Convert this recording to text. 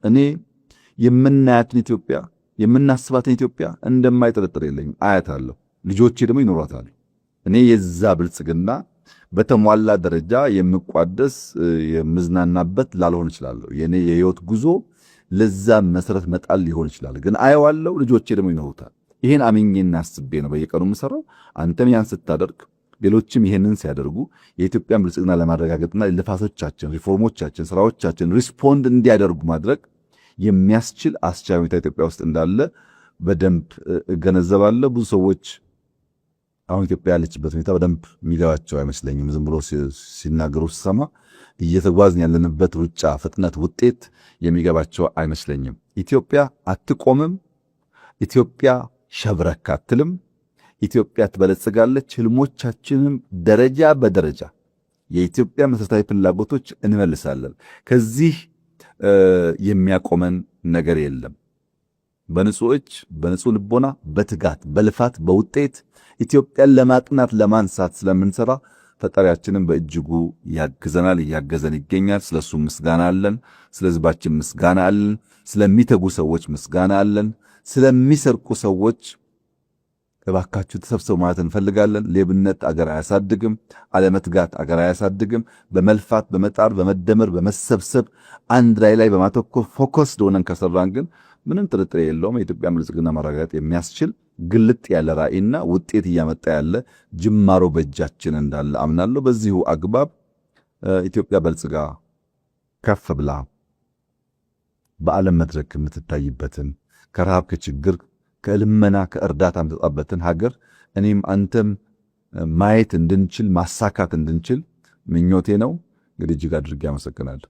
እኔ የምናያትን ኢትዮጵያ የምናስባትን ኢትዮጵያ እንደማይጠረጥር የለኝም። አያታለሁ፣ ልጆቼ ደግሞ ይኖራታል። እኔ የዛ ብልጽግና በተሟላ ደረጃ የምቋደስ የምዝናናበት ላልሆን እችላለሁ። የኔ የህይወት ጉዞ ለዛ መሰረት መጣል ሊሆን ይችላል። ግን አየዋለሁ፣ ልጆቼ ደግሞ ይኖሩታል። ይሄን አምኜና አስቤ ነው በየቀኑ የምሰራው። አንተም ያን ስታደርግ ሌሎችም ይሄንን ሲያደርጉ የኢትዮጵያን ብልጽግና ለማረጋገጥና ልፋቶቻችን፣ ሪፎርሞቻችን፣ ስራዎቻችን ሪስፖንድ እንዲያደርጉ ማድረግ የሚያስችል አስቻይ ሁኔታ ኢትዮጵያ ውስጥ እንዳለ በደንብ እገነዘባለሁ። ብዙ ሰዎች አሁን ኢትዮጵያ ያለችበት ሁኔታ በደንብ የሚገባቸው አይመስለኝም። ዝም ብሎ ሲናገሩ ሲሰማ እየተጓዝን ያለንበት ሩጫ ፍጥነት ውጤት የሚገባቸው አይመስለኝም። ኢትዮጵያ አትቆምም። ኢትዮጵያ ሸብረክ አትልም። ኢትዮጵያ ትበለጽጋለች። ህልሞቻችንም ደረጃ በደረጃ የኢትዮጵያ መሰረታዊ ፍላጎቶች እንመልሳለን። ከዚህ የሚያቆመን ነገር የለም። በንጹህ እጅ፣ በንጹህ ልቦና፣ በትጋት፣ በልፋት፣ በውጤት ኢትዮጵያን ለማቅናት ለማንሳት ስለምንሰራ ፈጣሪያችንን በእጅጉ ያግዘናል፣ እያገዘን ይገኛል። ስለሱ ምስጋና አለን። ስለ ህዝባችን ምስጋና አለን። ስለሚተጉ ሰዎች ምስጋና አለን። ስለሚሰርቁ ሰዎች እባካችሁ ተሰብሰቡ ማለት እንፈልጋለን። ሌብነት አገር አያሳድግም። አለመትጋት አገር አያሳድግም። በመልፋት በመጣር በመደመር በመሰብሰብ አንድ ላይ በማተኮር ፎከስ ሆነን ከሰራን ግን ምንም ጥርጥር የለውም የኢትዮጵያን ብልጽግና ማረጋገጥ የሚያስችል ግልጥ ያለ ራዕይና ውጤት እያመጣ ያለ ጅማሮ በእጃችን እንዳለ አምናለሁ። በዚሁ አግባብ ኢትዮጵያ በልጽጋ ከፍ ብላ በዓለም መድረክ የምትታይበትን ከረሃብ ከችግር ከልመና ከእርዳታ የምትወጣበትን ሀገር እኔም አንተም ማየት እንድንችል ማሳካት እንድንችል ምኞቴ ነው። እንግዲህ እጅግ አድርጌ አመሰግናለሁ።